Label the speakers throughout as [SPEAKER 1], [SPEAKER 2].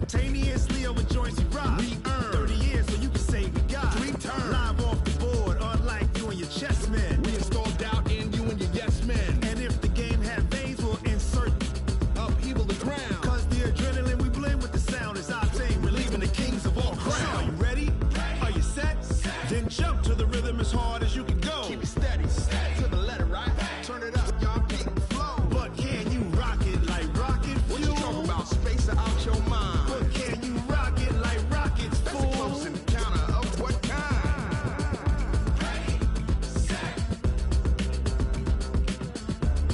[SPEAKER 1] Simultaneously over joints we rock. We earn 30 years so you can say we got 3 turns. Live off the board, unlike you and your chess men. We install doubt in you and your yes men. And if the game had veins, we'll insert upheaval the ground. Cause the adrenaline we blend with the sound is our thing. Relieving the kings of all crowns. So are you ready? Are you set? Then jump to the rhythm as hard as you can go. Keep it steady, to the letter, right? Turn it up, y'all keep the flow. But can you rock it like rocket fuel? What you talking about? Space out your mind. But can you rock it like rockets, fool? That's a close encounter of what kind? Ready, set,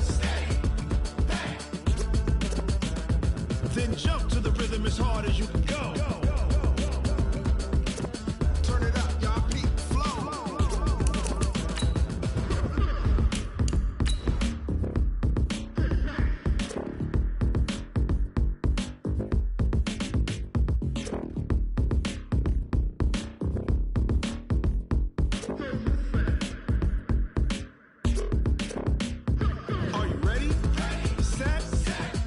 [SPEAKER 1] steady, back. Then jump to the rhythm as hard as you can go. Turn it up, y'all keep the flow. Are you ready? Set,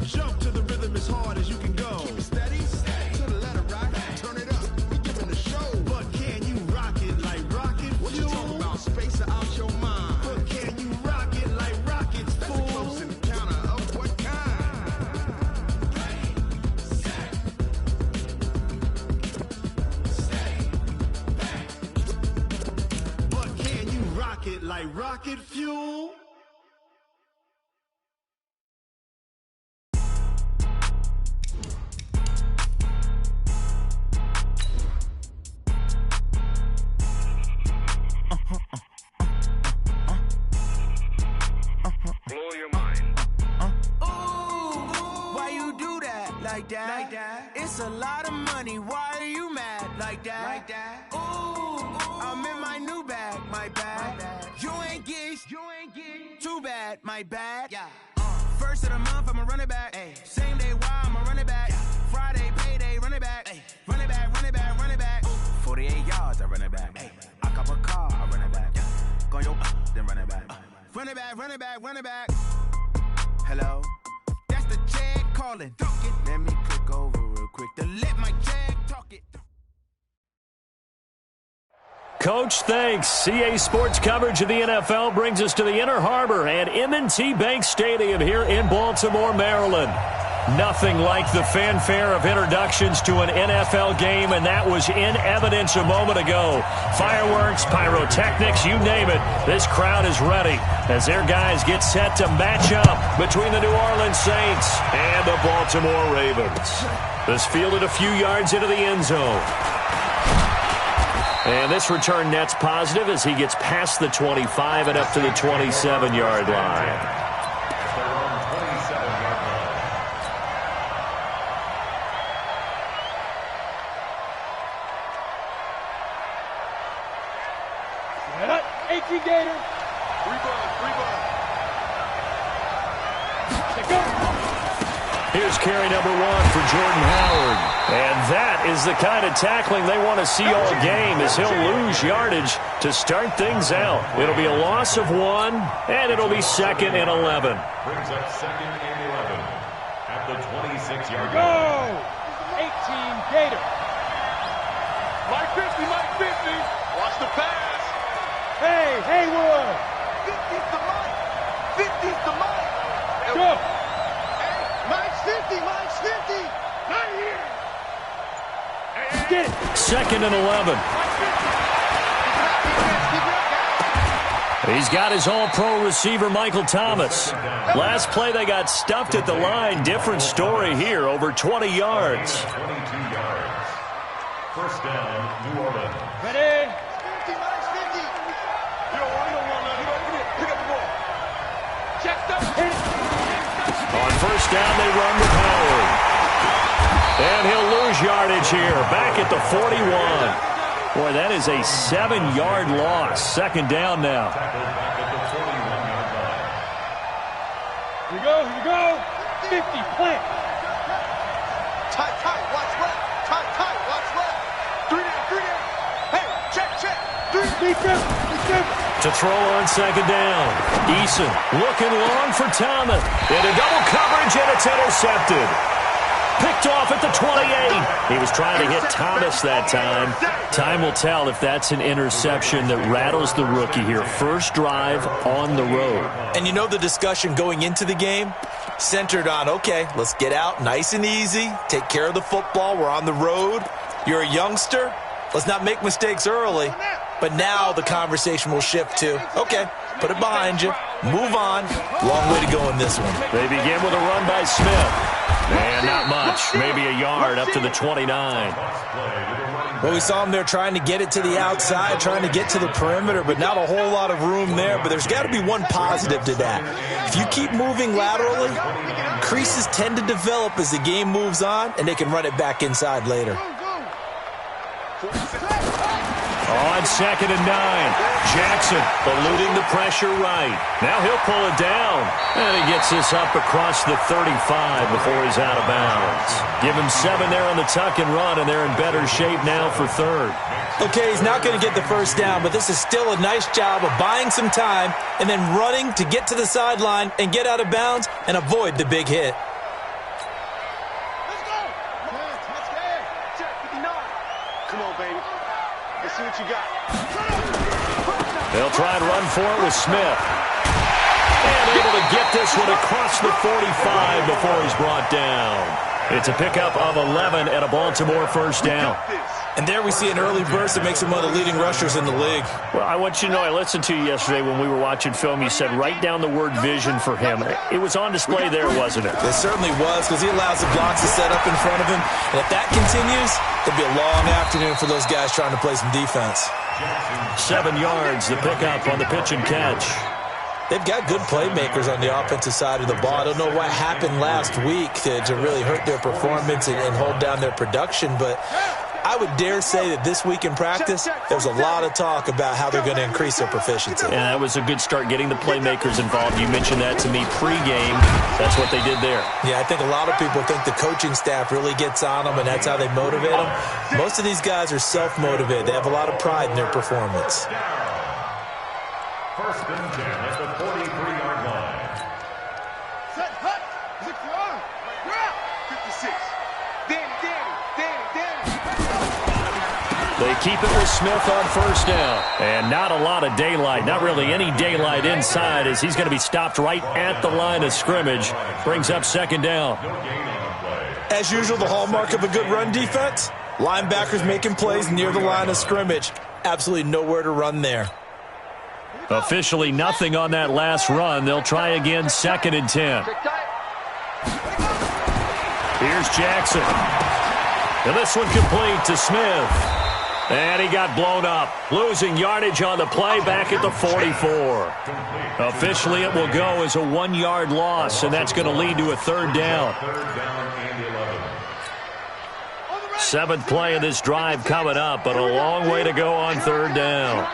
[SPEAKER 1] jump to the rhythm as hard as you can go. Keep it steady, to the letter, right? Turn it up, we giving the show. But can you rock it like rocket fuel? What you talking about? Space out your mind. But can you rock it like rockets, fool? That's a close encounter of what kind? Ready, set, steady, back. But can you rock it like rocket fuel?
[SPEAKER 2] Blow your mind.
[SPEAKER 3] Why you do that like that? Like that? It's a lot of money. Why are you mad like that? Like that? Ooh, I'm in my new bag, my bag. You ain't get too bad, my bad. Yeah. First of the month, I'ma run it back. Ay. Same day, why I'ma run it back. Friday, payday, run it back. Ay. Run it back, run it back, run it back. 48 yards, I run it back. Ay. I cop a car, I run it back. Go yo, then run it back. Run it back, run it back, run it back. Hello? That's the Jag calling. Let me click over real quick to let my Jag talk it.
[SPEAKER 4] Coach, thanks. CA Sports coverage of the NFL brings us to the Inner Harbor and M&T Bank Stadium here in Baltimore, Maryland. Nothing like the fanfare of introductions to an NFL game, and that was in evidence a moment ago. Fireworks, pyrotechnics, you name it. This crowd is ready as their guys get set to match up between the New Orleans Saints and the Baltimore Ravens. This fielded a few yards into the end zone. And this return net's positive as he gets past the 25 and up to the 27-yard line.
[SPEAKER 5] Gator.
[SPEAKER 4] Here's carry number 1 for Jordan Howard. And that is the kind of tackling they want to see all game as he'll lose yardage to start things out. It'll be a loss of 1, and it'll be 2nd and 11.
[SPEAKER 6] Brings up 2nd and 11 at the 26-yard line.
[SPEAKER 5] Go! 18 Gator.
[SPEAKER 2] Mike 50, Mike 50. Watch the pass.
[SPEAKER 5] Hey, Haywood!
[SPEAKER 2] 50's the Mike. 50's the Mike.
[SPEAKER 5] Go!
[SPEAKER 2] Hey, Mike's 50, Mike's 50. Not here.
[SPEAKER 5] Get it!
[SPEAKER 4] 2nd and 11. He's got his all-pro receiver, Michael Thomas. Last play, they got stuffed at the line. Different story here, over 20 yards.
[SPEAKER 6] 22 yards. First down, New Orleans.
[SPEAKER 5] Ready?
[SPEAKER 4] On first down, they run with Howard. And he'll lose yardage here, back at the 41. Boy, that is a 7-yard loss. 2nd down now.
[SPEAKER 6] Tackled back at the 41-yard line.
[SPEAKER 5] Here we go. 50, plant.
[SPEAKER 2] Tight, watch left. Tight, watch left. 3 down. Hey, check. 3.
[SPEAKER 5] Defense.
[SPEAKER 4] To throw on 2nd down. Eason looking long for Thomas. Into double coverage, and it's intercepted. Picked off at the 28. He was trying to hit Thomas that time. Time will tell if that's an interception that rattles the rookie here. First drive on the road.
[SPEAKER 7] And you know the discussion going into the game? Centered on, okay, let's get out nice and easy, take care of the football, we're on the road. You're a youngster, let's not make mistakes early. But now the conversation will shift to, okay, put it behind you, move on. Long way to go in this one.
[SPEAKER 4] They begin with a run by Smith. And not much, maybe a yard up to the 29.
[SPEAKER 7] Well, we saw him there trying to get it to the outside, trying to get to the perimeter, but not a whole lot of room there. But there's got to be one positive to that. If you keep moving laterally, creases tend to develop as the game moves on, and they can run it back inside later.
[SPEAKER 4] On 2nd and 9, Jackson eluding the pressure right. Now he'll pull it down. And he gets this up across the 35 before he's out of bounds. Give him 7 there on the tuck and run, and they're in better shape now for third.
[SPEAKER 7] Okay, he's not going to get the first down, but this is still a nice job of buying some time and then running to get to the sideline and get out of bounds and avoid the big hit.
[SPEAKER 2] Come on, baby. Let's see what you got.
[SPEAKER 4] They'll try and run for it with Smith. And able to get this one across the 45 before he's brought down. It's a pickup of 11 and a Baltimore first down.
[SPEAKER 7] And there we see an early burst that makes him one of the leading rushers in the league.
[SPEAKER 4] Well, I want you to know, I listened to you yesterday when we were watching film. You said write down the word vision for him. It was on display there, wasn't it?
[SPEAKER 7] It certainly was, because he allows the blocks to set up in front of him. And if that continues, it'll be a long afternoon for those guys trying to play some defense.
[SPEAKER 4] 7 yards, the pickup on the pitch and catch.
[SPEAKER 7] They've got good playmakers on the offensive side of the ball. I don't know what happened last week to really hurt their performance and hold down their production, but I would dare say that this week in practice, there's a lot of talk about how they're going to increase their proficiency.
[SPEAKER 4] And that was a good start, getting the playmakers involved. You mentioned that to me pregame. That's what they did there.
[SPEAKER 7] Yeah, I think a lot of people think the coaching staff really gets on them, and that's how they motivate them. Most of these guys are self-motivated. They have a lot of pride in their performance.
[SPEAKER 6] First and 10 at the 43-yard line.
[SPEAKER 2] Set, hut. Is it on? 56.
[SPEAKER 4] They keep it with Smith on first down. And not a lot of daylight, not really any daylight inside, as he's going to be stopped right at the line of scrimmage. Brings up 2nd down.
[SPEAKER 7] As usual, the hallmark of a good run defense, linebackers making plays near the line of scrimmage. Absolutely nowhere to run there.
[SPEAKER 4] Officially nothing on that last run. They'll try again, 2nd and 10. Here's Jackson. And this one complete to Smith. And he got blown up. Losing yardage on the play back at the 44. Officially it will go as a 1-yard loss, and that's going to lead to a 3rd down. 7th play of this drive coming up, but a long way to go on 3rd down.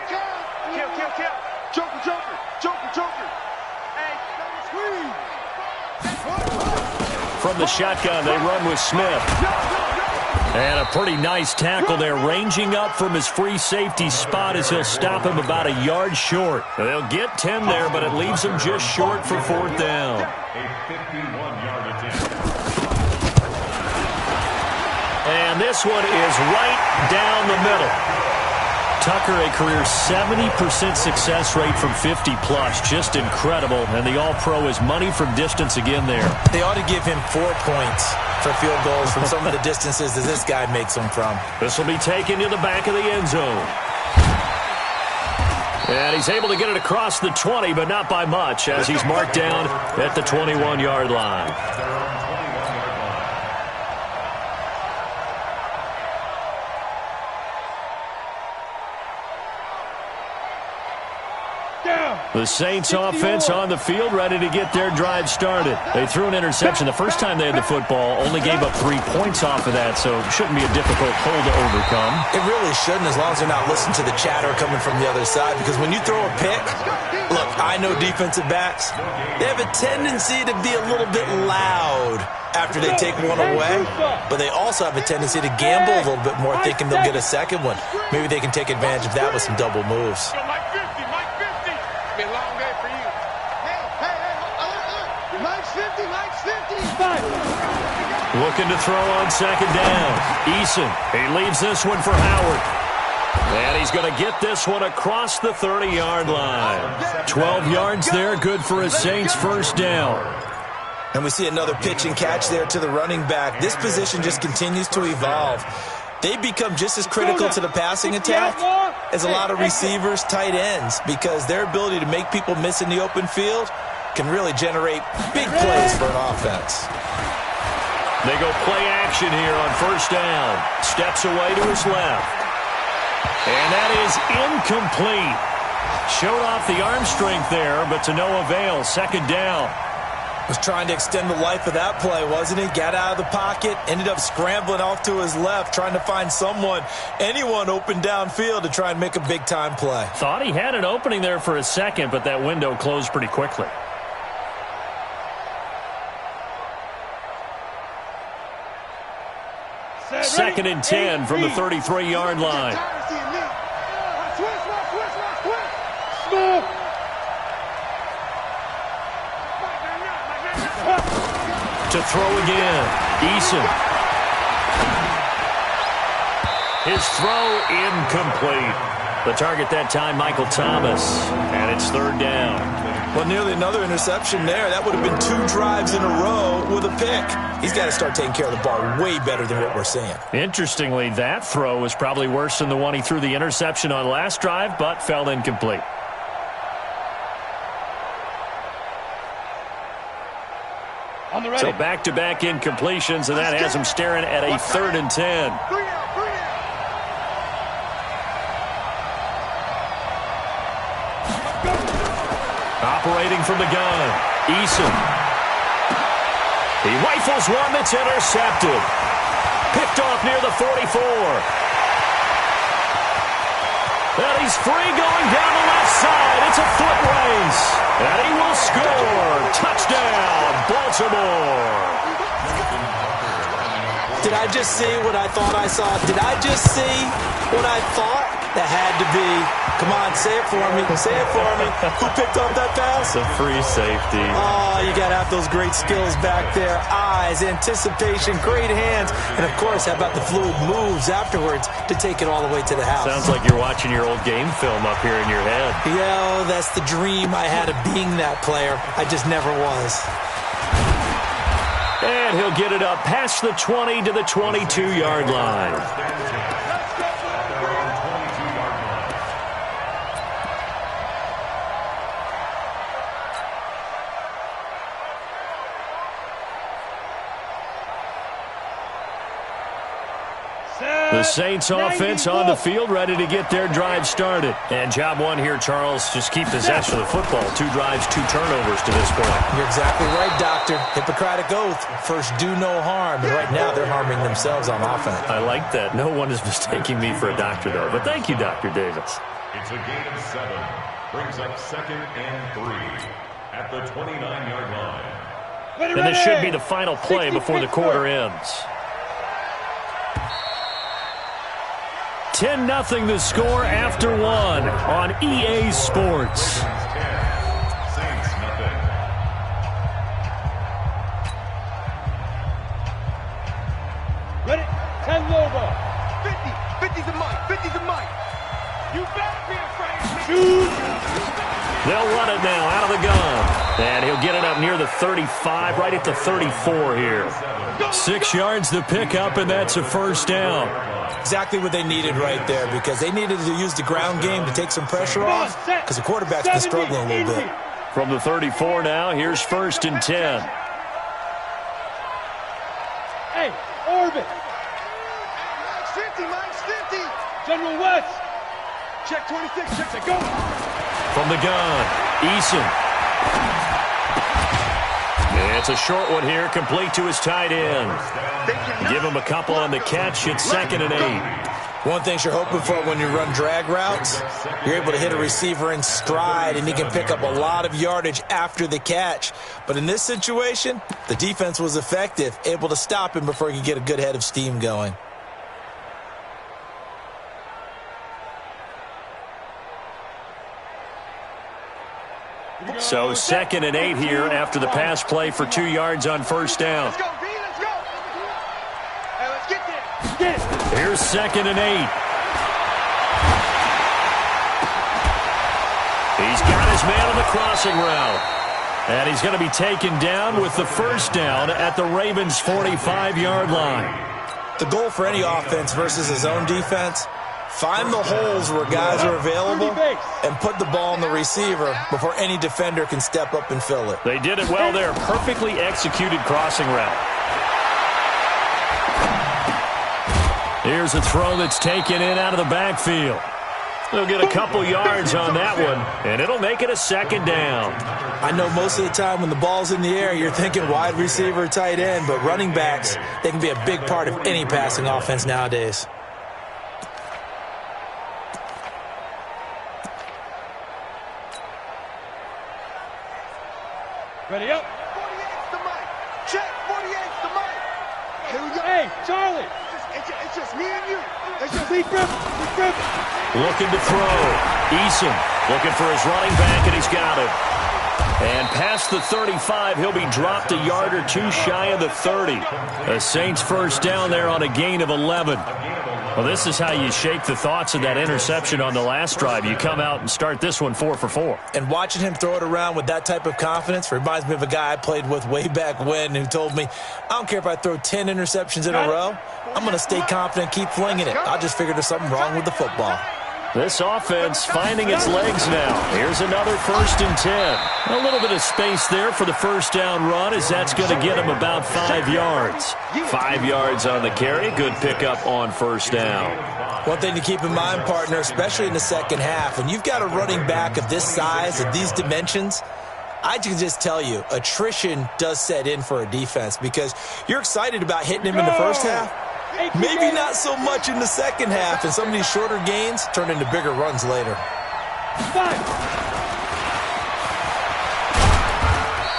[SPEAKER 4] From the shotgun, they run with Smith. And a pretty nice tackle there, ranging up from his free safety spot as he'll stop him about a yard short. They'll get 10 there, but it leaves him just short for 4th down.
[SPEAKER 6] A 51-yard attempt.
[SPEAKER 4] And this one is right down the middle. Tucker, a career 70% success rate from 50-plus. Just incredible. And the All-Pro is money from distance again there.
[SPEAKER 7] They ought to give him 4 points for field goals from some of the distances that this guy makes them from.
[SPEAKER 4] This will be taken to the back of the end zone. And he's able to get it across the 20, but not by much, as he's marked down at the 21-yard line. The Saints offense on the field, ready to get their drive started. They threw an interception the first time they had the football, only gave up 3 points off of that, so it shouldn't be a difficult hole to overcome.
[SPEAKER 7] It really shouldn't, as long as they're not listening to the chatter coming from the other side, because when you throw a pick, look, I know defensive backs, they have a tendency to be a little bit loud after they take one away, but they also have a tendency to gamble a little bit more, thinking they'll get a second one. Maybe they can take advantage of that with some double moves.
[SPEAKER 4] Looking to throw on second down. Eason, he leaves this one for Howard. And he's going to get this one across the 30-yard line. 12 yards there, good for a Saints first down.
[SPEAKER 7] And we see another pitch and catch there to the running back. This position just continues to evolve. They become just as critical to the passing attack as a lot of receivers, tight ends, because their ability to make people miss in the open field can really generate big plays for an offense.
[SPEAKER 4] They go play action here on first down. Steps away to his left. And that is incomplete. Showed off the arm strength there, but to no avail. Second down.
[SPEAKER 7] Was trying to extend the life of that play, wasn't he? Got out of the pocket, ended up scrambling off to his left, trying to find anyone open downfield to try and make a big-time play.
[SPEAKER 4] Thought he had an opening there for a second, but that window closed pretty quickly. Second and 10 from the 33-yard line. To throw again. Eason. His throw incomplete. The target that time, Michael Thomas. And it's third down.
[SPEAKER 7] Well, nearly another interception there. That would have been 2 drives in a row with a pick. He's got to start taking care of the ball way better than what we're seeing.
[SPEAKER 4] Interestingly, that throw was probably worse than the one he threw the interception on last drive, but fell incomplete. So back-to-back incompletions, and that has him staring at a 3rd and 10. Operating from the gun, Eason. He rifles one that's intercepted. Picked off near the 44. And he's free going down the left side. It's a foot race. And he will score. Touchdown, Baltimore.
[SPEAKER 7] Did I just see what I thought I saw? Did I just see what I thought? That had to be. Come on, say it for me. Say it for me. Who picked up that pass?
[SPEAKER 4] It's a free safety.
[SPEAKER 7] Oh, you got to have those great skills back there. Eyes, anticipation, great hands. And, of course, how about the fluid moves afterwards to take it all the way to the house?
[SPEAKER 4] Sounds like you're watching your old game film up here in your head.
[SPEAKER 7] Yeah, that's the dream I had of being that player. I just never was.
[SPEAKER 4] And he'll get it up past the 20 to the 22-yard line. The Saints offense on the field, ready to get their drive started. And job one here, Charles, just keep possession of the football. 2 drives, 2 turnovers to this point.
[SPEAKER 7] You're exactly right, Doctor. Hippocratic oath. First, do no harm. And right now, they're harming themselves on offense.
[SPEAKER 4] I like that. No one is mistaking me for a doctor, though. But thank you, Dr. Davis.
[SPEAKER 6] It's a gain of 7. Brings up 2nd and 3 at the 29-yard line.
[SPEAKER 4] And this should be the final play before the quarter ends. 10-0 the score after 1 on EA Sports.
[SPEAKER 6] Saints nothing.
[SPEAKER 5] Ready? 10 logo.
[SPEAKER 2] 50. 50's a mic. 50's a mic. You better be afraid of me.
[SPEAKER 5] Shoot.
[SPEAKER 4] They'll run it now out of the gun. And he'll get it up near the 35, right at the 34 here. 6 yards to pick up, and that's a first down.
[SPEAKER 7] Exactly what they needed right there, because they needed to use the ground game to take some pressure off, because the quarterback's been struggling a little bit.
[SPEAKER 4] From the 34 now, here's 1st and 10.
[SPEAKER 5] Hey, orbit.
[SPEAKER 2] Mike's 50, Mike's 50.
[SPEAKER 5] General West.
[SPEAKER 2] Check 26, check, go.
[SPEAKER 4] From the gun, Eason. It's a short one here, complete to his tight end. Give him a couple on the catch. It's 2nd and 8.
[SPEAKER 7] One thing you're hoping for when you run drag routes, you're able to hit a receiver in stride, and he can pick up a lot of yardage after the catch. But in this situation, the defense was effective, able to stop him before he could get a good head of steam going.
[SPEAKER 4] So 2nd and 8 here after the pass play for 2 yards on first down.
[SPEAKER 2] Let's go, B, let's go.
[SPEAKER 4] Here's 2nd and 8. He's got his man on the crossing route. And he's going to be taken down with the first down at the Ravens' 45-yard line.
[SPEAKER 7] The goal for any offense versus his own defense, find the holes where guys are available and put the ball on the receiver before any defender can step up and fill it.
[SPEAKER 4] They did it well there. Perfectly executed crossing route. Here's a throw that's taken in out of the backfield. They'll get a couple yards on that one, and it'll make it a 2nd down.
[SPEAKER 7] I know most of the time when the ball's in the air, you're thinking wide receiver, tight end, but running backs, they can be a big part of any passing offense nowadays.
[SPEAKER 5] Ready up.
[SPEAKER 2] 48's the mic. Check. 48's the mic. Here we go.
[SPEAKER 5] Hey, Charlie.
[SPEAKER 2] It's just me and you. It's just
[SPEAKER 5] Lee Griffin.
[SPEAKER 4] Looking to throw. Eason looking for his running back, and he's got it. And past the 35, he'll be dropped a yard or two shy of the 30. The Saints first down there on a gain of 11. Well, this is how you shake the thoughts of that interception on the last drive. You come out and start this one 4 for 4.
[SPEAKER 7] And watching him throw it around with that type of confidence reminds me of a guy I played with way back when who told me, I don't care if I throw 10 interceptions in a row. I'm going to stay confident, keep flinging it. I just figured there's something wrong with the football.
[SPEAKER 4] This offense finding its legs now. Here's another 1st and 10. A little bit of space there for the first down run, as that's going to get him about 5 yards. 5 yards on the carry. Good pickup on first down.
[SPEAKER 7] One thing to keep in mind, partner, especially in the second half, when you've got a running back of this size, of these dimensions, I can just tell you, attrition does set in for a defense because you're excited about hitting him in the first half. Maybe not so much in the second half, and some of these shorter gains turn into bigger runs later.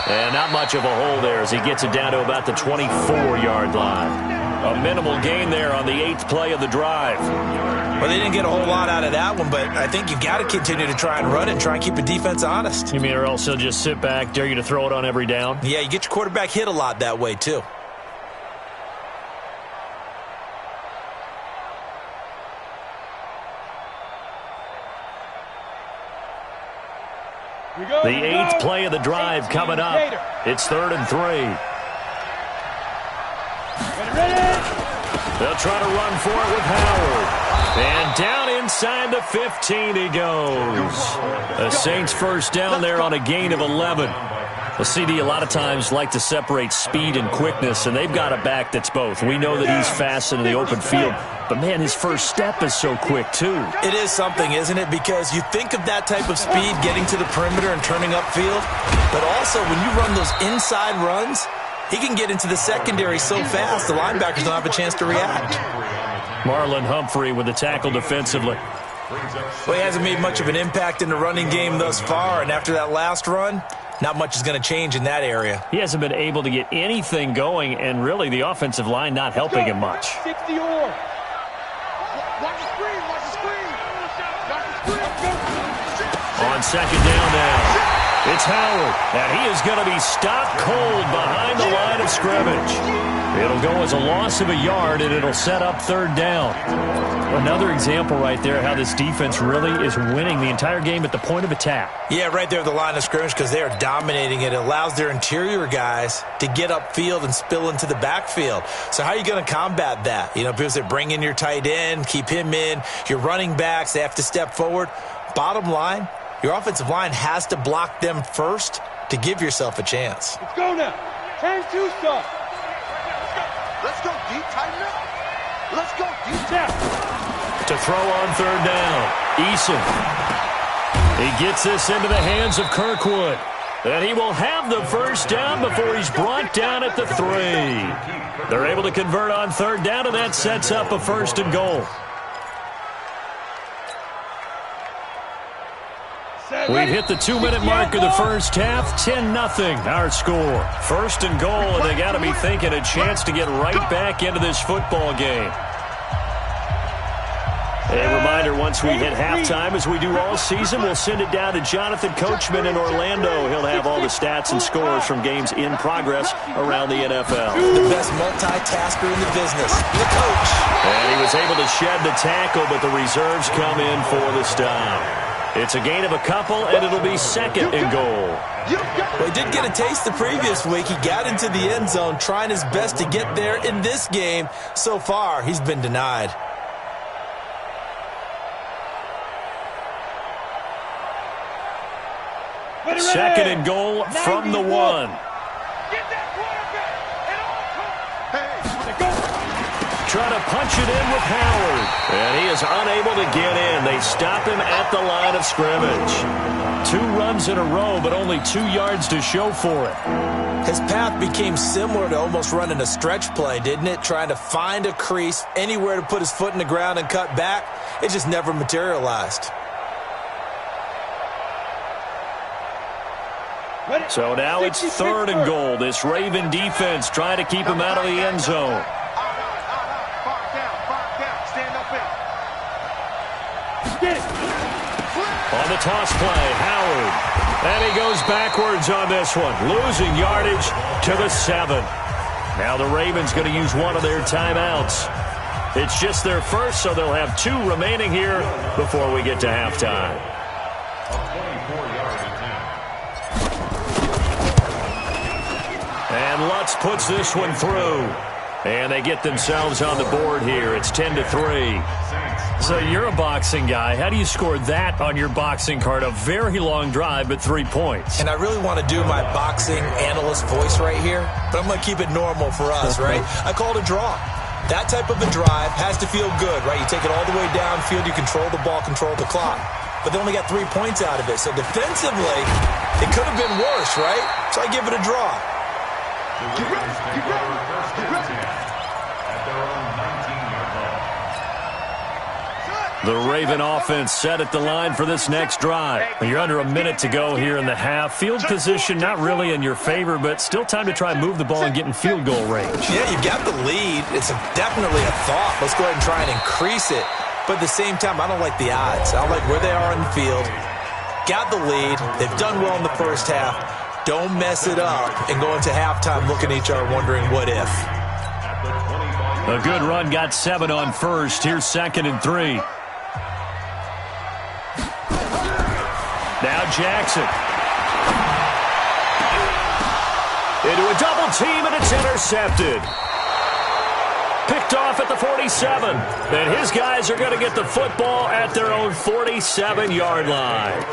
[SPEAKER 4] And not much of a hole there as he gets it down to about the 24-yard line. A minimal gain there on the 8th play of the drive.
[SPEAKER 7] Well, they didn't get a whole lot out of that one, but I think you've got to continue to try and run it and try and keep the defense honest.
[SPEAKER 4] You mean or else he'll just sit back, dare you to throw it on every down?
[SPEAKER 7] Yeah, you get your quarterback hit a lot that way, too.
[SPEAKER 4] The 8th play of the drive coming up. It's 3rd and 3. They'll try to run for it with Howard. And down inside the 15 he goes. The Saints first down there on a gain of 11. The CD a lot of times like to separate speed and quickness, and they've got a back that's both. We know that he's fast in the open field, but, man, his first step is so quick, too.
[SPEAKER 7] It is something, isn't it? Because you think of that type of speed getting to the perimeter and turning upfield, but also when you run those inside runs, he can get into the secondary so fast the linebackers don't have a chance to react.
[SPEAKER 4] Marlon Humphrey with the tackle defensively.
[SPEAKER 7] Well, he hasn't made much of an impact in the running game thus far, and after that last run, not much is going to change in that area.
[SPEAKER 4] He hasn't been able to get anything going, and really the offensive line not helping him much.
[SPEAKER 5] 60 or.
[SPEAKER 2] Watch the screen. Watch the screen. Watch the screen.
[SPEAKER 4] On second down now. It's Howard, and he is going to be stopped cold behind the line of scrimmage. It'll go as a loss of a yard, and it'll set up 3rd down. Another example right there how this defense really is winning the entire game at the point of attack.
[SPEAKER 7] Yeah, right there at the line of scrimmage because they are dominating it. It allows their interior guys to get upfield and spill into the backfield. So how are you going to combat that? You know, because they bring in your tight end, keep him in. Your running backs, they have to step forward. Bottom line, your offensive line has to block them first to give yourself a chance.
[SPEAKER 5] Let's go now. 10-2 start.
[SPEAKER 2] Let's go deep, tighten up. Let's go deep.
[SPEAKER 4] To throw on 3rd down, Eason. He gets this into the hands of Kirkwood. And he will have the first down before he's brought down at the 3. They're able to convert on 3rd down, and that sets up a 1st and goal. We've hit the 2-minute mark of the first half. 10-0 our score. 1st and goal, and they got to be thinking a chance to get right back into this football game. A reminder, once we hit halftime, as we do all season, we'll send it down to Jonathan Coachman in Orlando. He'll have all the stats and scores from games in progress around the NFL.
[SPEAKER 7] The best multitasker in the business, the coach.
[SPEAKER 4] And he was able to to shed the tackle, but the reserves come in for the stop. It's a gain of a couple, and it'll be second and goal.
[SPEAKER 7] Well, he did get a taste the previous week. He got into the end zone trying his best to get there in this game. So far, he's been denied.
[SPEAKER 4] Second and goal from the 1. Trying to punch it in with Howard. And he is unable to get in. They stop him at the line of scrimmage. 2 runs in a row, but only 2 yards to show for it.
[SPEAKER 7] His path became similar to almost running a stretch play, didn't it? Trying to find a crease, anywhere to put his foot in the ground and cut back. It just never materialized.
[SPEAKER 4] So now it's third and goal. This Raven defense trying to keep him out of the end zone. On the toss play, Howard. And he goes backwards on this one, losing yardage to the 7. Now the Ravens going to use one of their timeouts. It's just their first, so they'll have 2 remaining here before we get to halftime. And Lutz puts this one through. And they get themselves on the board here. It's 10-3. So you're a boxing guy. How do you score that on your boxing card? A very long drive, but 3 points.
[SPEAKER 7] And I really want to do my boxing analyst voice right here, but I'm going to keep it normal for us, right? I call it a draw. That type of a drive has to feel good, right? You take it all the way downfield, you control the ball, control the clock. But they only got 3 points out of it. So defensively, it could have been worse, right? So I give it a draw.
[SPEAKER 4] The Raven offense set at the line for this next drive. You're under a minute to go here in the half. Field position not really in your favor, but still time to try and move the ball and get in field goal range.
[SPEAKER 7] Yeah, you've got the lead. It's definitely a thought. Let's go ahead and try and increase it. But at the same time, I don't like the odds. I don't like where they are in the field. Got the lead. They've done well in the first half. Don't mess it up and go into halftime looking at each other wondering what if.
[SPEAKER 4] A good run got 7 on first. Here's 2nd and 3. Now Jackson. Into a double team, and it's intercepted. Picked off at the 47. And his guys are going to get the football at their own 47-yard line.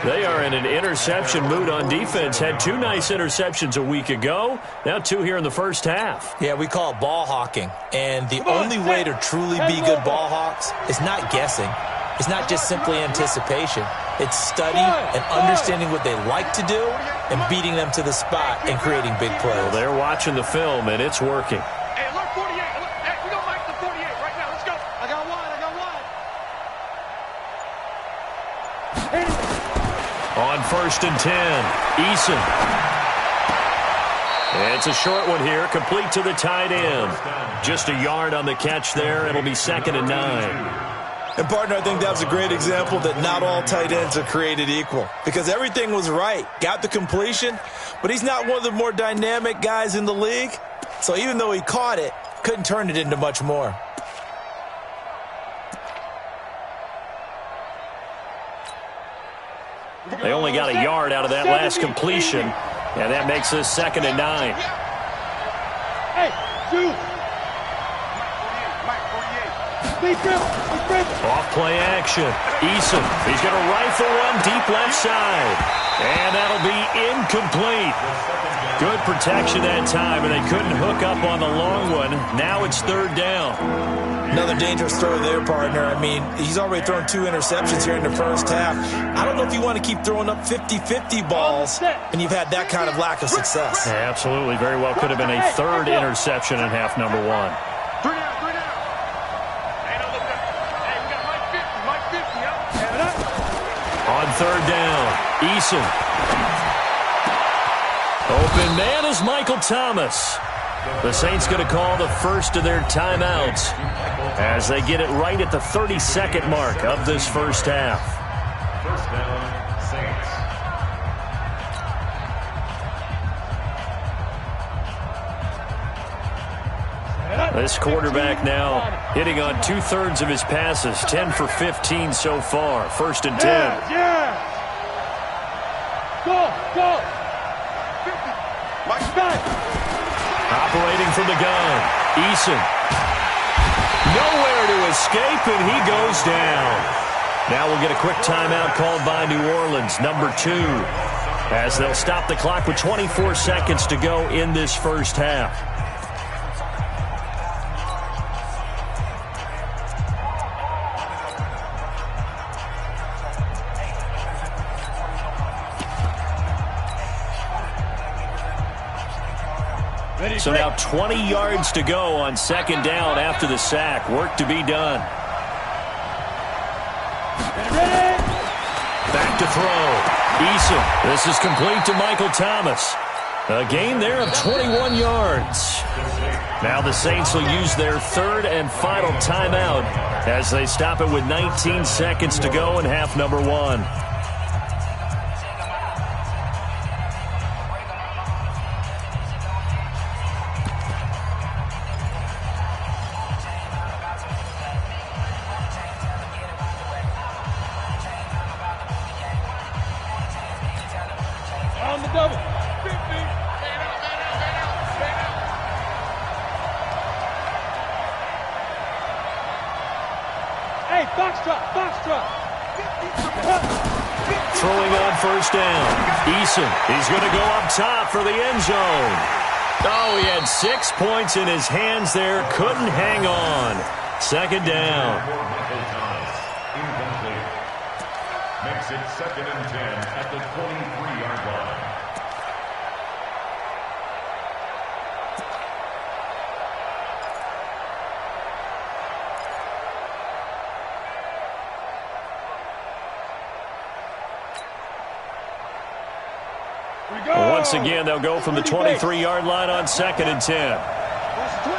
[SPEAKER 4] They are in an interception mood on defense. Had 2 nice interceptions a week ago. Now 2 here in the first half.
[SPEAKER 7] Yeah, we call it ball hawking. And the only way to truly be good ball hawks is not guessing. It's not just simply anticipation. It's study and understanding what they like to do and beating them to the spot and creating big plays.
[SPEAKER 4] Well, they're watching the film, and it's working.
[SPEAKER 2] Hey, look, 48. Hey, we gonna make the 48 right now. Let's go. I got one.
[SPEAKER 4] On 1st and 10, Eason. It's a short one here, complete to the tight end. Just a yard on the catch there. It'll be 2nd and 9.
[SPEAKER 7] And, partner, I think that was a great example that not all tight ends are created equal because everything was right. Got the completion, but he's not one of the more dynamic guys in the league. So even though he caught it, couldn't turn it into much more.
[SPEAKER 4] They only got a yard out of that last completion, and that makes this 2nd and 9.
[SPEAKER 5] Hey, 2.
[SPEAKER 4] Off play action. Eason. He's going to rifle one deep left side. And that'll be incomplete. Good protection that time, and they couldn't hook up on the long one. Now it's 3rd down.
[SPEAKER 7] Another dangerous throw there, partner. I mean, he's already thrown 2 interceptions here in the first half. I don't know if you want to keep throwing up 50-50 balls, and you've had that kind of lack of success.
[SPEAKER 4] Yeah, absolutely. Very well could have been a 3rd interception in half number 1.
[SPEAKER 2] 3 down. Hey, no, look up. Hey, we got Mike 50, huh?
[SPEAKER 4] On 3rd down, Eason. Open man is Michael Thomas. The Saints going to call the first of their timeouts as they get it right at the 32nd mark of this first half.
[SPEAKER 6] First down, Saints.
[SPEAKER 4] This quarterback now hitting on 2/3 of his passes, 10 for 15 so far. 1st and 10.
[SPEAKER 5] Yeah. Go.
[SPEAKER 4] Operating from the gun. Eason. Nowhere to escape, and he goes down. Now we'll get a quick timeout called by New Orleans, number 2, as they'll stop the clock with 24 seconds to go in this first half. So now 20 yards to go on 2nd down after the sack. Work to be done. Back to throw. Eason. This is complete to Michael Thomas. A gain there of 21 yards. Now the Saints will use their 3rd and final timeout as they stop it with 19 seconds to go in half number 1.
[SPEAKER 5] On the double. 50. Hey, box drop.
[SPEAKER 4] Throwing on 1st down. Eason. He's going to go up top for the end zone. Oh, he had 6 points in his hands there. Couldn't hang on. 2nd down.
[SPEAKER 6] Makes it 2nd and 10 at the 23-yard line.
[SPEAKER 4] Once again, they'll go from the 23-yard line on 2nd and 10.
[SPEAKER 2] Watch the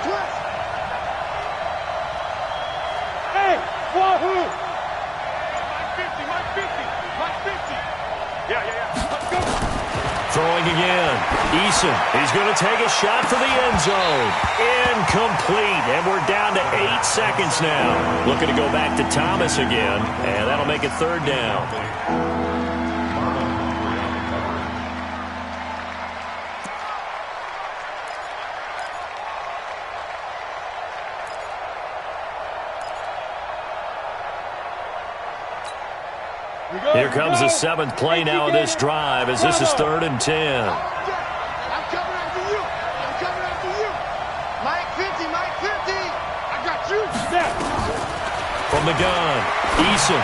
[SPEAKER 2] twist.
[SPEAKER 5] Hey, Wahoo!
[SPEAKER 4] Throwing again. Eason. He's going to take a shot for the end zone. Incomplete. And we're down to 8 seconds now. Looking to go back to Thomas again. And that'll make it 3rd down. Here comes the 7th play now of this drive as this is 3rd and 10.
[SPEAKER 2] I'm coming after you. Mike 50. I got you.
[SPEAKER 4] From the gun, Eason.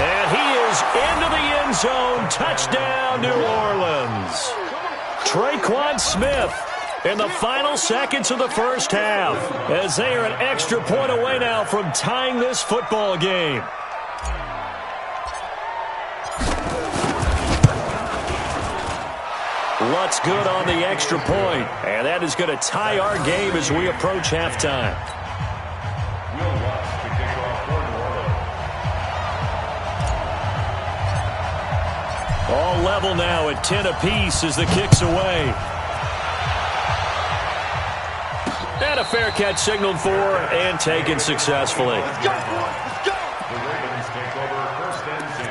[SPEAKER 4] And he is into the end zone. Touchdown, New Orleans. Traquan Smith in the final seconds of the first half as they are an extra point away now from tying this football game. What's good on the extra point? And that is going to tie our game as we approach halftime. All level now at 10 apiece as the kick's away. And a fair catch signaled for and taken successfully.
[SPEAKER 2] Let's go, boys. Let's go.
[SPEAKER 6] The Ravens take over 1st and 10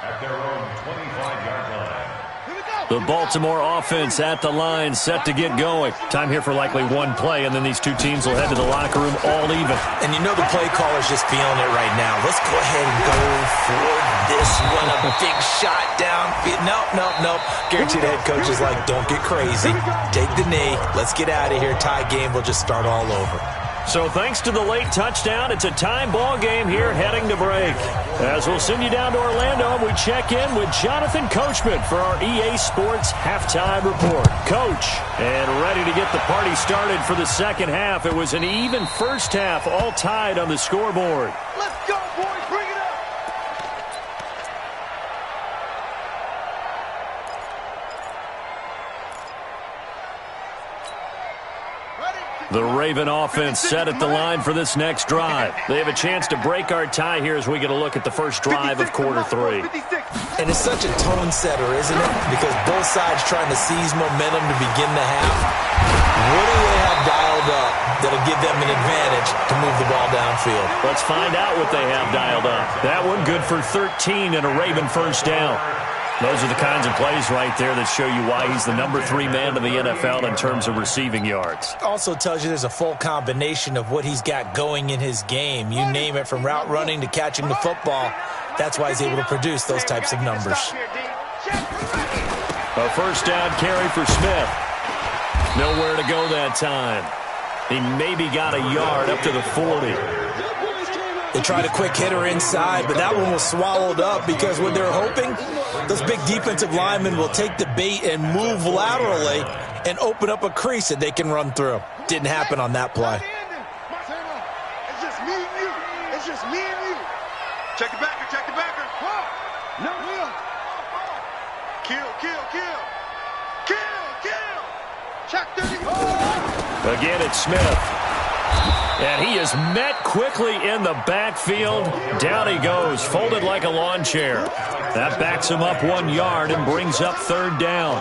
[SPEAKER 6] at their own 25-yard line.
[SPEAKER 4] The Baltimore offense at the line, set to get going. Time here for likely one play, and then these two teams will head to the locker room all even.
[SPEAKER 7] And you know the play caller's just feeling it right now. Let's go ahead and go for this one. A big shot down. Nope. Guaranteed the head coach is like, don't get crazy. Take the knee. Let's get out of here. Tie game. We'll just start all over.
[SPEAKER 4] So thanks to the late touchdown, it's a time ball game here heading to break. As we'll send you down to Orlando, we check in with Jonathan Coachman for our EA Sports Halftime Report. Coach, and ready to get the party started for the second half. It was an even first half, all tied on the scoreboard.
[SPEAKER 2] Let's go, boys. Bring it up.
[SPEAKER 4] The Raven offense set at the line for this next drive. They have a chance to break our tie here as we get a look at the first drive of quarter three.
[SPEAKER 7] And it's such a tone setter, isn't it? Because both sides trying to seize momentum to begin the half. What do they have dialed up that'll give them an advantage to move the ball downfield?
[SPEAKER 4] Let's find out what they have dialed up. That one good for 13 and a Raven first down. Those are the kinds of plays right there that show you why he's the number 3 man in the NFL in terms of receiving yards.
[SPEAKER 7] Also tells you there's a full combination of what he's got going in his game. You name it, from route running to catching the football. That's why he's able to produce those types of numbers.
[SPEAKER 4] A first down carry for Smith. Nowhere to go that time. He maybe got a yard up to the 40.
[SPEAKER 7] They tried a quick hitter inside, but that one was swallowed up because what they're hoping, those big defensive linemen will take the bait and move laterally and open up a crease that they can run through. Didn't happen on that play.
[SPEAKER 2] It's just me and you. It's just me and you. Check the backer, check the backer. No, Will. Kill, kill, kill. Kill, kill. Check 30.
[SPEAKER 4] Again, it's Smith. And he is met quickly in the backfield. Down he goes, folded like a lawn chair. That backs him up 1 yard and brings up third down.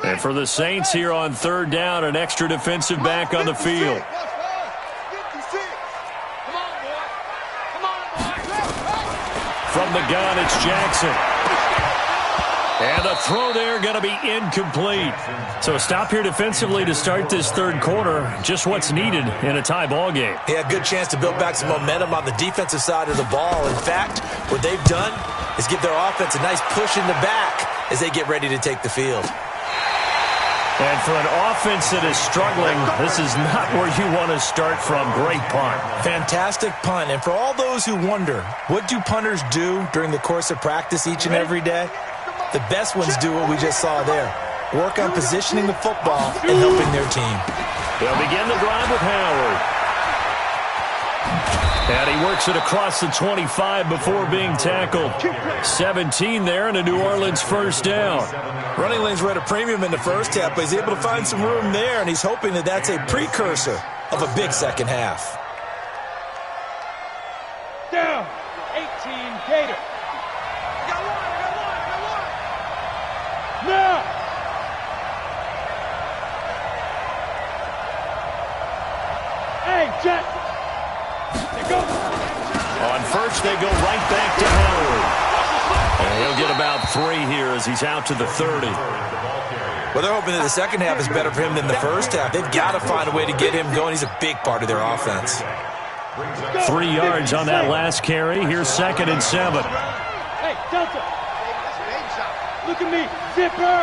[SPEAKER 4] And for the Saints here on third down, an extra defensive back on the field. From the gun, it's Jackson. And the throw there going to be incomplete. So a stop here defensively to start this third quarter. Just what's needed in a tie ball game.
[SPEAKER 7] He had a good chance to build back some momentum on the defensive side of the ball. In fact, what they've done is give their offense a nice push in the back as they get ready to take the field.
[SPEAKER 4] And for an offense that is struggling, this is not where you want to start from. Great punt.
[SPEAKER 7] Fantastic punt. And for all those who wonder, what do punters do during the course of practice each and every day? The best ones do what we just saw there. Work on positioning the football and helping their team.
[SPEAKER 4] They'll begin the drive with Howard. And he works it across the 25 before being tackled. 17 there and a New Orleans first down.
[SPEAKER 7] Running lanes were at a premium in the first half, but he's able to find some room there, and he's hoping that that's a precursor of a big second half.
[SPEAKER 5] Down. 18 Gator. Now! Hey, Jack! They go!
[SPEAKER 4] On first, they go right back to Howard. And he'll get about 3 here as he's out to the 30.
[SPEAKER 7] Well, they're hoping that the second half is better for him than the first half. They've got to find a way to get him going. He's a big part of their offense.
[SPEAKER 4] 3 yards on that last carry. Here's 2nd and 7.
[SPEAKER 5] Hey, Delta! Look at me, Zipper!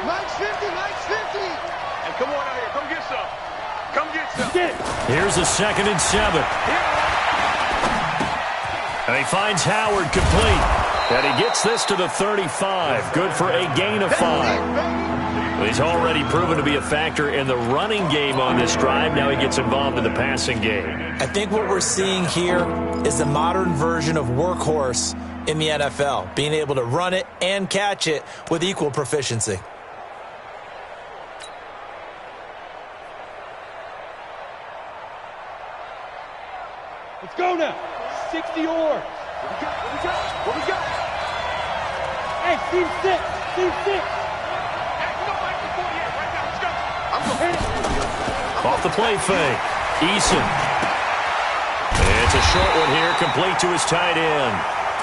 [SPEAKER 2] Mike's 50, Mike's 50.
[SPEAKER 5] Hey, come on out here, come get some. Come get some. Get it.
[SPEAKER 4] Here's a 2nd and 7. And he finds Howard complete. And he gets this to the 35. Good for a gain of 5. He's already proven to be a factor in the running game on this drive. Now he gets involved in the passing game.
[SPEAKER 7] I think what we're seeing here is the modern version of workhorse in the NFL, being able to run it and catch it with equal proficiency.
[SPEAKER 5] Let's go now. 60 oars. What we got? Hey, team 6. Team 6.
[SPEAKER 4] Off the play fake. Eason. It's a short one here, complete to his tight end.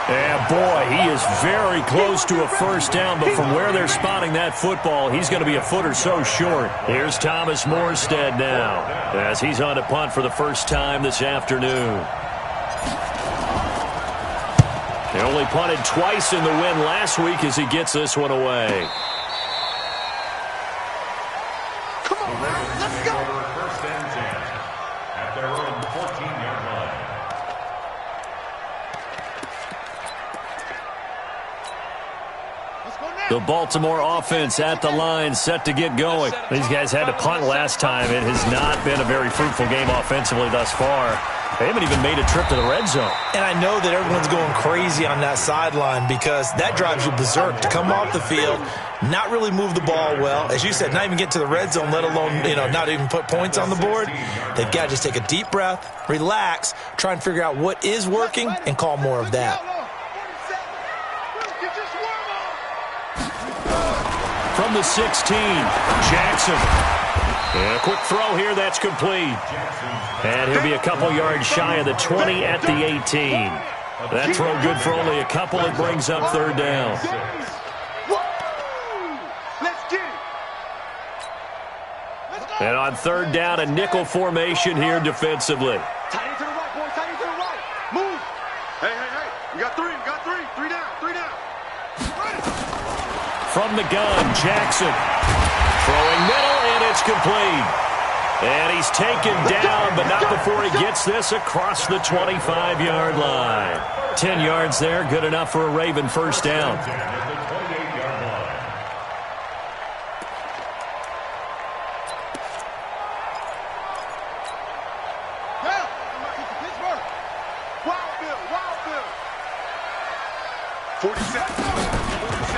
[SPEAKER 4] And boy, he is very close to a first down, but from where they're spotting that football, he's going to be a foot or so short. Here's Thomas Morstead now, as he's on to punt for the first time this afternoon. They only punted twice in the win last week as he gets this one away.
[SPEAKER 2] Come on, man. Let's go.
[SPEAKER 6] First and 10 at their own 14-yard line.
[SPEAKER 4] The Baltimore offense at the line, set to get going. These guys had to punt last time. It has not been a very fruitful game offensively thus far. They haven't even made a trip to the red zone.
[SPEAKER 7] And I know that everyone's going crazy on that sideline because that drives you berserk to come off the field, not really move the ball well. As you said, not even get to the red zone, let alone, not even put points on the board. They've got to just take a deep breath, relax, try and figure out what is working, and call more of that.
[SPEAKER 4] from the 16. Jackson. And a quick throw here, that's complete. And he'll be a couple yards shy of the 20 at the 18. That throw good for only a couple. It brings up third down. And on third down, a nickel formation here defensively.
[SPEAKER 2] Tight end to the right, boy. Tight end to the right. Move. Hey. We got three. Three down.
[SPEAKER 4] From the gun, Jackson. Throwing middle, and it's complete. And he's taken down, but not before he gets this across the 25-yard line. 10 yards there, good enough for a Raven first down.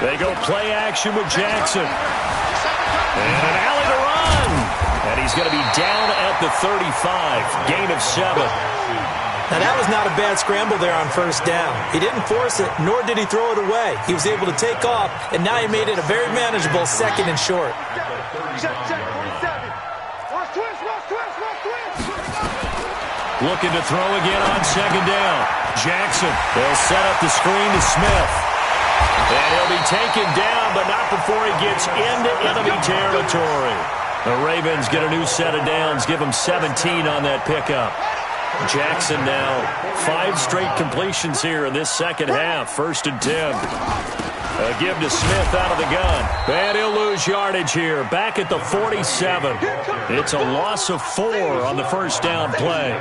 [SPEAKER 4] They go play action with Jackson. And an alley to run. And he's going to be down at the 35. Gain of 7.
[SPEAKER 7] Now, that was not a bad scramble there on first down. He didn't force it, nor did he throw it away. He was able to take off, and now he made it a very manageable second and short.
[SPEAKER 4] Looking to throw again on second down. Jackson. They'll set up the screen to Smith. And he'll be taken down, but not before he gets into enemy territory. The Ravens get a new set of downs, give them 17 on that pickup. Jackson now 5 straight completions here in this second half. 1st and 10. A give to Smith out of the gun. And he'll lose yardage here. Back at the 47. It's a loss of 4 on the first down play.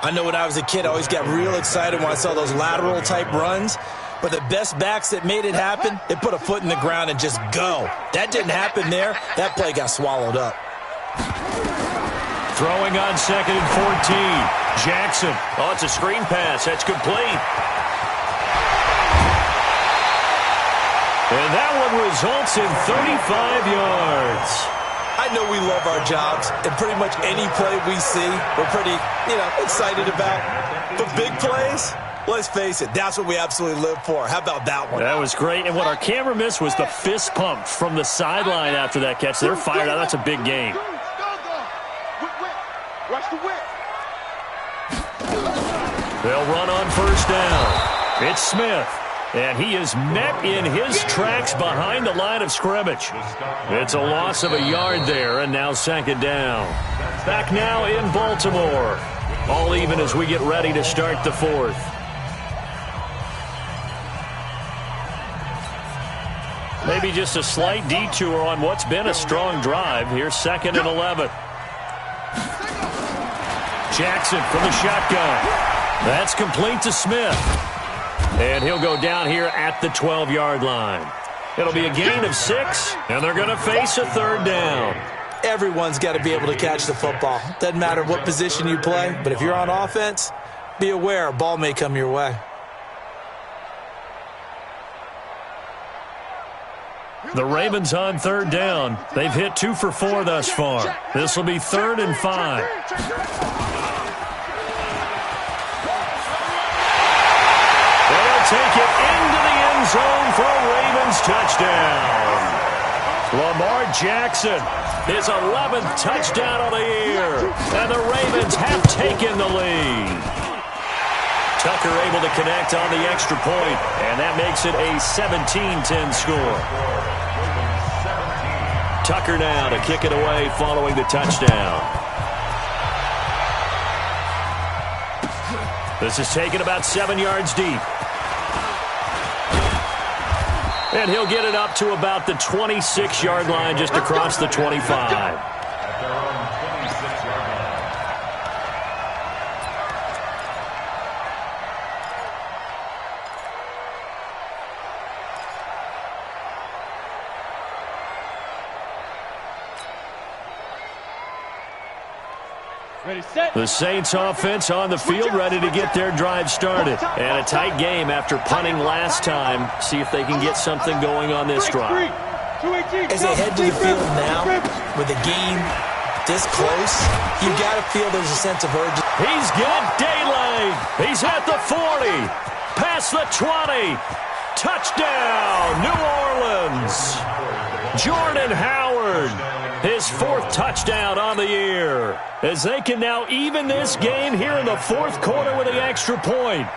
[SPEAKER 7] I know when I was a kid, I always got real excited when I saw those lateral-type runs. But the best backs that made it happen, they put a foot in the ground and just go. That didn't happen there. That play got swallowed up.
[SPEAKER 4] Throwing on 2nd and 14. Jackson. Oh, it's a screen pass. That's complete. And that one results in 35 yards.
[SPEAKER 7] I know we love our jobs, and pretty much any play we see, we're pretty, excited about. But big plays, let's face it, that's what we absolutely live for. How about that one?
[SPEAKER 4] That was great. And what our camera missed was the fist pump from the sideline after that catch. They're fired out. That's a big game.
[SPEAKER 2] Watch the whip.
[SPEAKER 4] They'll run on first down. It's Smith. And he is met in his tracks behind the line of scrimmage. It's a loss of a yard there, and now 2nd down. Back now in Baltimore. All even as we get ready to start the 4th. Maybe just a slight detour on what's been a strong drive. Here's 2nd and 11. Jackson from the shotgun. That's complete to Smith. And he'll go down here at the 12-yard line. It'll be a gain of 6, and they're going to face a 3rd down.
[SPEAKER 7] Everyone's got to be able to catch the football. Doesn't matter what position you play, but if you're on offense, be aware a ball may come your way.
[SPEAKER 4] The Ravens on 3rd down. They've hit 2 for 4 thus far. This will be 3rd and 5. Take it into the end zone for a Ravens touchdown. Lamar Jackson, his 11th touchdown of the year. And the Ravens have taken the lead. Tucker able to connect on the extra point, and that makes it a 17-10 score. Tucker now to kick it away following the touchdown. This is taken about 7 yards deep. And he'll get it up to about the 26-yard line just across the 25. The Saints offense on the field ready to get their drive started. And a tight game after punting last time. See if they can get something going on this drive.
[SPEAKER 7] As they head to the field now, with the game this close, you got to feel there's a sense of urgency.
[SPEAKER 4] He's got daylight. He's at the 40. Past the 20. Touchdown, New Orleans. Jordan Howard, his 4th touchdown on the year, as they can now even this game here in the 4th quarter with the extra point.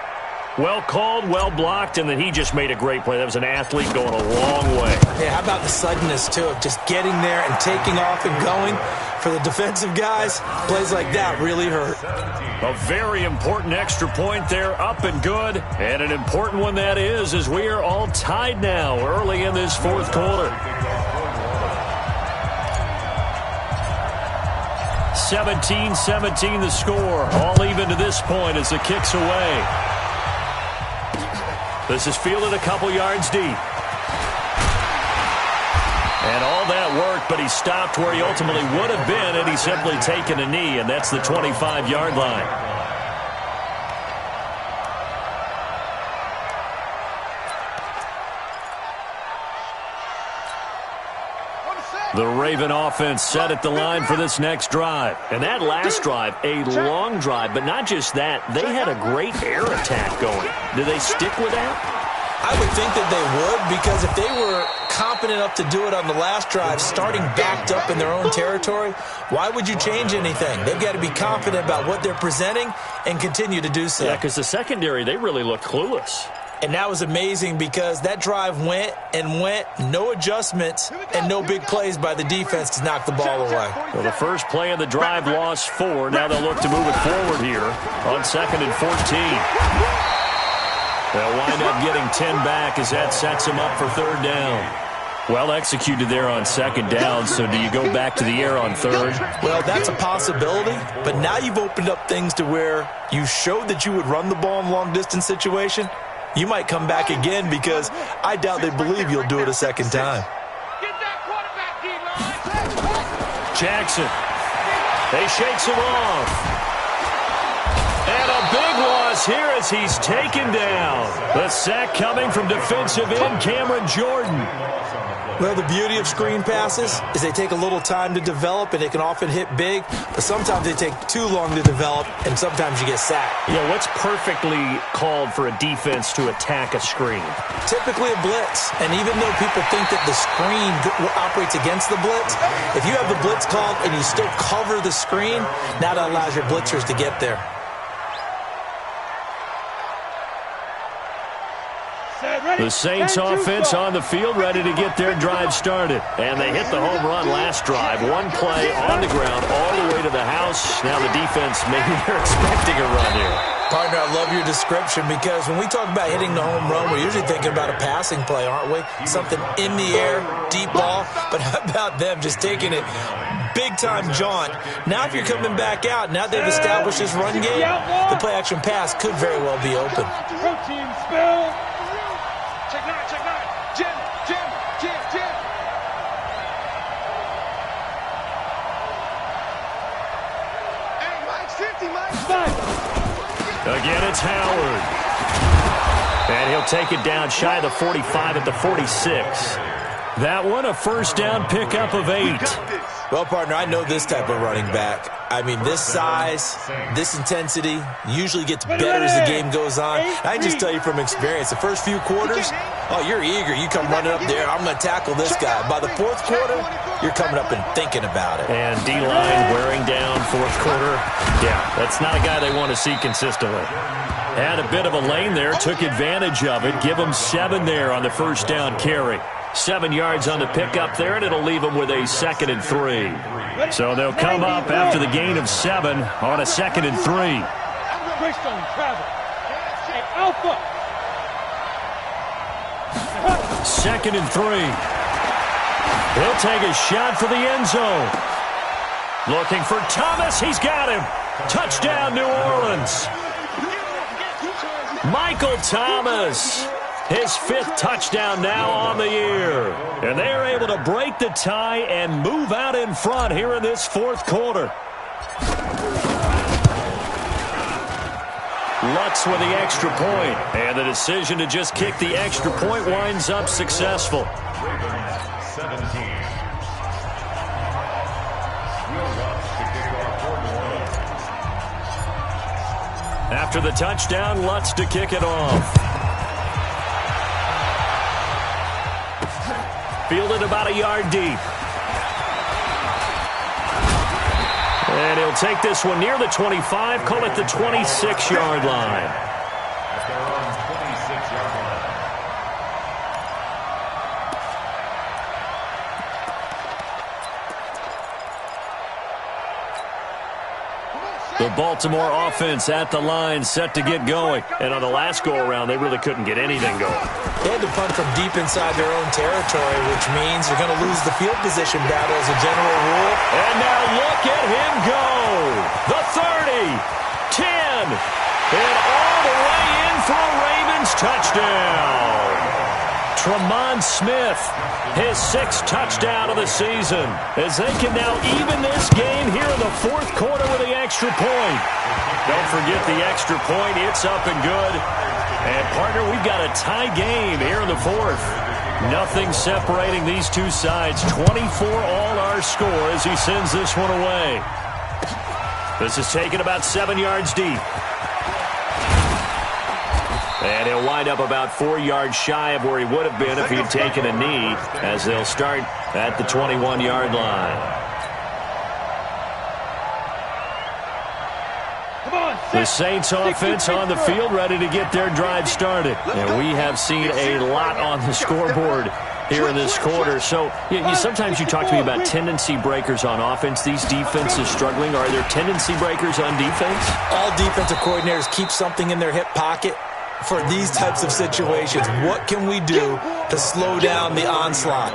[SPEAKER 4] Well called, well blocked, and then he just made a great play. That was an athlete going a long way.
[SPEAKER 7] Yeah, how about the suddenness, too, of just getting there and taking off and going? For the defensive guys, plays like that really hurt.
[SPEAKER 4] A very important extra point there, up and good. And an important one that is, as we are all tied now early in this 4th quarter. 17-17 the score. All even to this point as the kick's away. This is fielded a couple yards deep. And all that worked, but he stopped where he ultimately would have been, and he's simply taken a knee, and that's the 25-yard line. The Raven offense set at the line for this next drive. And that last drive, a long drive, but not just that. They had a great air attack going. Do they stick with that?
[SPEAKER 7] I would think that they would, because if they were confident enough to do it on the last drive, starting backed up in their own territory, why would you change anything? They've got to be confident about what they're presenting and continue to do so.
[SPEAKER 4] Yeah, because the secondary, they really looked clueless.
[SPEAKER 7] And that was amazing because that drive went and went, no adjustments and no big plays by the defense to knock the ball away.
[SPEAKER 4] Well, the first play of the drive lost 4. Now they'll look to move it forward here on 2nd and 14. They'll wind up getting 10 back as that sets them up for 3rd down. Well executed there on 2nd down, so do you go back to the air on 3rd?
[SPEAKER 7] Well, that's a possibility, but now you've opened up things to where you showed that you would run the ball in long-distance situation. You might come back again because I doubt they believe you'll do it a second time.
[SPEAKER 5] Get that quarterback, D-line.
[SPEAKER 4] Jackson. They shakes him off. And a big loss here as he's taken down. The sack coming from defensive end Cameron Jordan.
[SPEAKER 7] Well, the beauty of screen passes is they take a little time to develop, and they can often hit big, but sometimes they take too long to develop, and sometimes you get sacked.
[SPEAKER 4] Yeah, what's perfectly called for a defense to attack a screen?
[SPEAKER 7] Typically a blitz, and even though people think that the screen operates against the blitz, if you have the blitz called and you still cover the screen, now that allows your blitzers to get there.
[SPEAKER 4] The Saints offense on the field, ready to get their drive started. And they hit the home run last drive. One play on the ground all the way to the house. Now the defense, maybe they're expecting a run here.
[SPEAKER 7] Partner, I love your description because when we talk about hitting the home run, we're usually thinking about a passing play, aren't we? Something in the air, deep ball. But how about them just taking it big-time jaunt? Now if you're coming back out, now they've established this run game, the play-action pass could very well be open.
[SPEAKER 5] Protein spill.
[SPEAKER 2] Check nine. Jim. Hey, Mike's 50, Mike.
[SPEAKER 4] Again, it's Howard. And he'll take it down shy of the 45 at the 46. That one, a first down pickup of 8.
[SPEAKER 7] Well, partner, I know this type of running back. I mean, this size, this intensity usually gets better as the game goes on. I just tell you from experience, the first few quarters, oh, you're eager. You come running up there, I'm going to tackle this guy. By the 4th quarter, you're coming up and thinking about it.
[SPEAKER 4] And D-line wearing down 4th quarter. Yeah, that's not a guy they want to see consistently. Had a bit of a lane there, took advantage of it. Give him 7 there on the first down carry. 7 yards on the pickup there, and it'll leave them with a 2nd and 3. So they'll come up after the gain of 7 on a 2nd and 3.
[SPEAKER 5] Greystone travel. Hey, Alpha.
[SPEAKER 4] 2nd and 3. He'll take a shot for the end zone. Looking for Thomas. He's got him. Touchdown, New Orleans. Michael Thomas. His 5th touchdown now on the year. And they're able to break the tie and move out in front here in this 4th quarter. Lutz with the extra point. And the decision to just kick the extra point winds up successful.
[SPEAKER 6] Ravens 17.
[SPEAKER 4] After the touchdown, Lutz to kick it off. Fielded about a yard deep. And he'll take this one near the 25, call it the 26-yard line.
[SPEAKER 6] At their own 26-yard line.
[SPEAKER 4] The Baltimore offense at the line, set to get going. And on the last go-around, they really couldn't get anything going.
[SPEAKER 7] They had to punt from deep inside their own territory, which means you're going to lose the field position battle as a general rule.
[SPEAKER 4] And now look at him go. The 30, 10, and all the way in for a Ravens touchdown. Tremont Smith, his 6th touchdown of the season, as they can now even this game here in the 4th quarter with the extra point. Don't forget the extra point. It's up and good. And, partner, we've got a tie game here in the 4th. Nothing separating these two sides. 24 all our score as he sends this one away. This is taken about 7 yards deep. And he'll wind up about 4 yards shy of where he would have been if he had taken a knee, as they'll start at the 21-yard line. The Saints offense on the field, ready to get their drive started. And we have seen a lot on the scoreboard here in this quarter. So sometimes you talk to me about tendency breakers on offense. These defenses struggling. Are there tendency breakers on defense?
[SPEAKER 7] All defensive coordinators keep something in their hip pocket for these types of situations. What can we do to slow down the onslaught?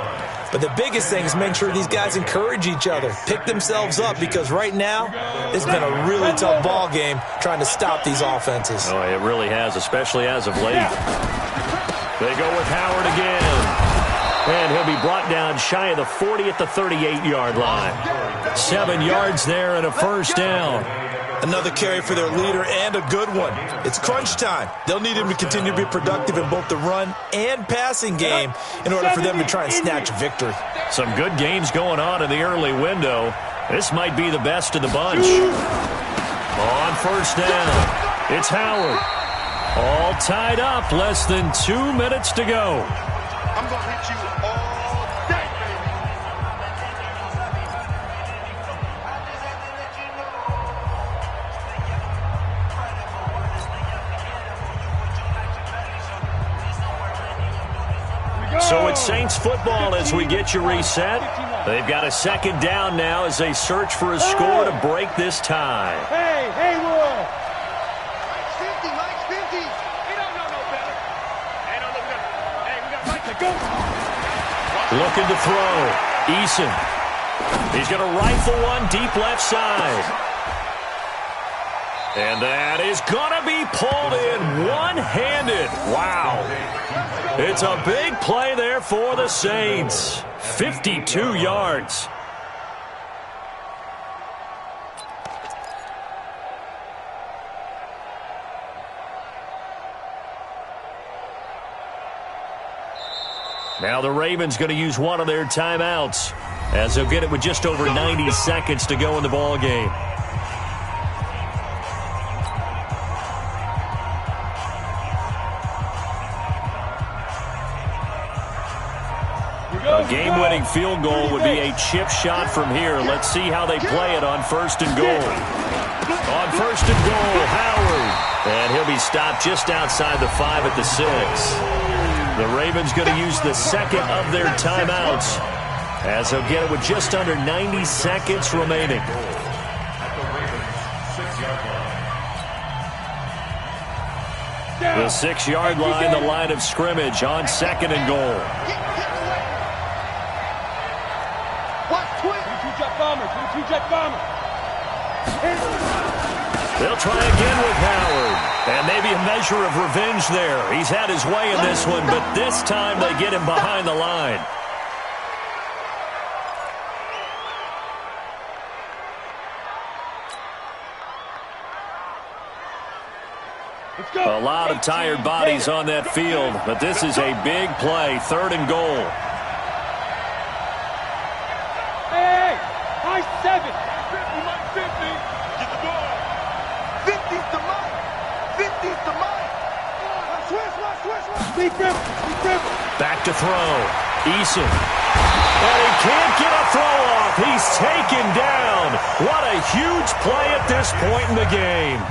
[SPEAKER 7] But the biggest thing is make sure these guys encourage each other, pick themselves up, because right now it's been a really tough ball game trying to stop these offenses.
[SPEAKER 4] Oh, it really has, especially as of late. They go with Howard again. And he'll be brought down shy of the 40 at the 38-yard line. 7 yards there and a first down.
[SPEAKER 7] Another carry for their leader, and a good one. It's crunch time. They'll need him to continue to be productive in both the run and passing game in order for them to try and snatch a victory.
[SPEAKER 4] Some good games going on in the early window. This might be the best of the bunch. On first down, it's Howard. All tied up, less than 2 minutes to go.
[SPEAKER 2] I'm going to hit you all day, baby.
[SPEAKER 4] So it's Saints football as we get you reset. They've got a second down now as they search for a score to break this tie.
[SPEAKER 5] Hey, Haywood!
[SPEAKER 2] Mike's 50, Mike's 50. He don't know no better. Hey, no, look, we got Mike to go.
[SPEAKER 4] Looking to throw. Eason. He's going to rifle one deep left side. And that is going to be pulled in one-handed. Wow. It's a big play there for the Saints. 52 yards. Now the Ravens going to use one of their timeouts, as they'll get it with just over 90 seconds to go in the ball game. A game-winning field goal would be a chip shot from here. Let's see how they play it on first and goal. On first and goal, Howard. And he'll be stopped just outside the 5 at the 6. The Ravens going to use the second of their timeouts, as they'll get it with just under 90 seconds remaining. The 6-yard line, the line of scrimmage on second and goal.
[SPEAKER 5] Two-jet bomber.
[SPEAKER 4] They'll try again with Howard. And maybe a measure of revenge there. He's had his way in this one, but this time they get him behind the line. A lot of tired bodies on that field, but this is a big play. Third and goal.
[SPEAKER 5] Hey, high 7.
[SPEAKER 2] 50, Mike, 50. Get the ball. 50's the Mike. 50's the Mike. Switch.
[SPEAKER 5] Speed grip.
[SPEAKER 4] Back to throw. Eason. And he can't get a throw off. He's taken down. What a huge play at this point in the game.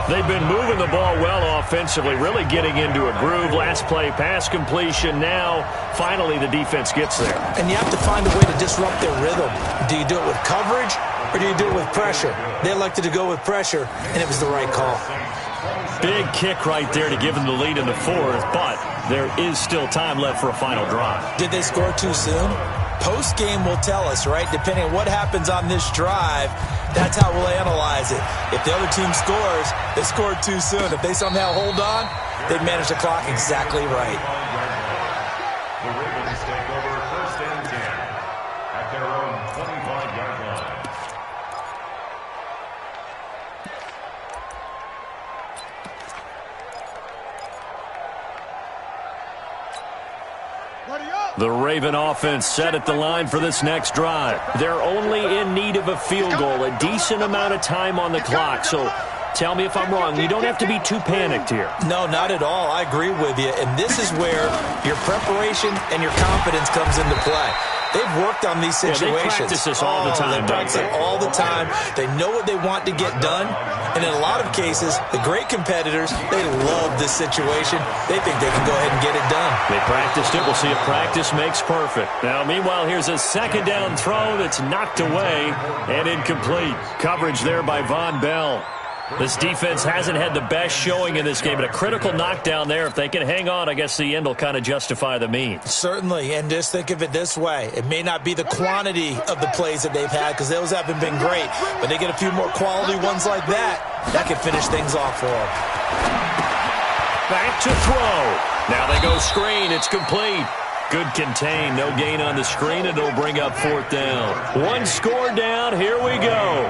[SPEAKER 4] They've been moving the ball well offensively, really getting into a groove. Last play, pass completion. Now, finally, the defense gets there.
[SPEAKER 7] And you have to find a way to disrupt their rhythm. Do you do it with coverage, or do you do it with pressure? They elected to go with pressure, and it was the right call.
[SPEAKER 4] Big kick right there to give them the lead in the fourth, but there is still time left for a final drive.
[SPEAKER 7] Did they score too soon? Post-game will tell us, right? Depending on what happens on this drive, that's how we'll analyze it. If the other team scores, they scored too soon. If they somehow hold on, they've managed the clock exactly right.
[SPEAKER 6] The Ravens take over 1st and 10 at their own 25-yard line.
[SPEAKER 4] The Raven offense set at the line for this next drive. They're only in need of a field goal, a decent amount of time on the clock. So tell me if I'm wrong. You don't have to be too panicked here.
[SPEAKER 7] No, not at all. I agree with you. And this is where your preparation and your confidence comes into play. They've worked on these situations.
[SPEAKER 4] Yeah, they practice this all the time.
[SPEAKER 7] They practice it all the time. They know what they want to get done. And in a lot of cases, the great competitors, they love this situation. They think they can go ahead and get it done.
[SPEAKER 4] They practiced it. We'll see if practice makes perfect. Now, meanwhile, here's a second down throw that's knocked away and incomplete. Coverage there by Von Bell. This defense hasn't had the best showing in this game, but a critical knockdown there. If they can hang on, I guess the end will kind of justify the means.
[SPEAKER 7] Certainly, and just think of it this way. It may not be the quantity of the plays that they've had, because those haven't been great, but they get a few more quality ones like that. That could finish things off for them.
[SPEAKER 4] Back to throw. Now they go screen. It's complete. Good contain. No gain on the screen. It'll bring up 4th down. One score down. Here we go.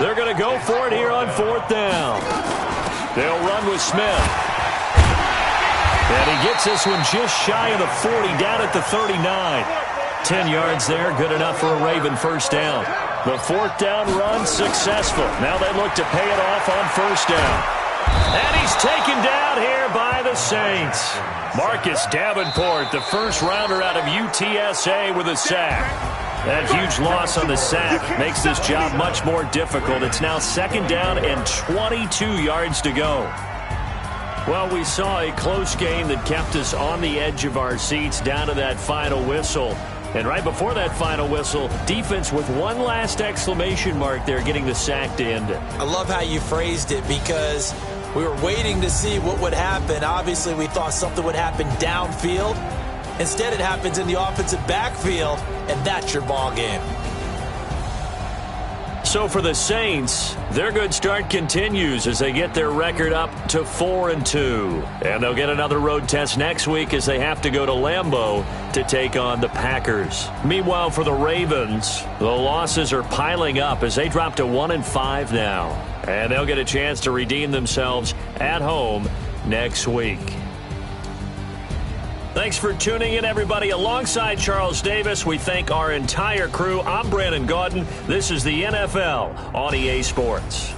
[SPEAKER 4] They're going to go for it here on 4th down. They'll run with Smith. And he gets this one just shy of the 40, down at the 39. 10 yards there. Good enough for a Raven first down. The 4th down run successful. Now they look to pay it off on 1st down. And he's taken down here by the Saints. Marcus Davenport, the first rounder out of UTSA, with a sack. That huge loss on the sack makes this job much more difficult. It's now 2nd down and 22 yards to go. Well, we saw a close game that kept us on the edge of our seats down to that final whistle. And right before that final whistle, defense with one last exclamation mark there, getting the sack to end it.
[SPEAKER 7] I love how you phrased it, because we were waiting to see what would happen. Obviously, we thought something would happen downfield. Instead, it happens in the offensive backfield, and that's your ball game.
[SPEAKER 4] So for the Saints, their good start continues as they get their record up to 4-2. And they'll get another road test next week as they have to go to Lambeau to take on the Packers. Meanwhile, for the Ravens, the losses are piling up as they drop to 1-5 now. And they'll get a chance to redeem themselves at home next week. Thanks for tuning in, everybody. Alongside Charles Davis, we thank our entire crew. I'm Brandon Gaudin. This is the NFL on EA Sports.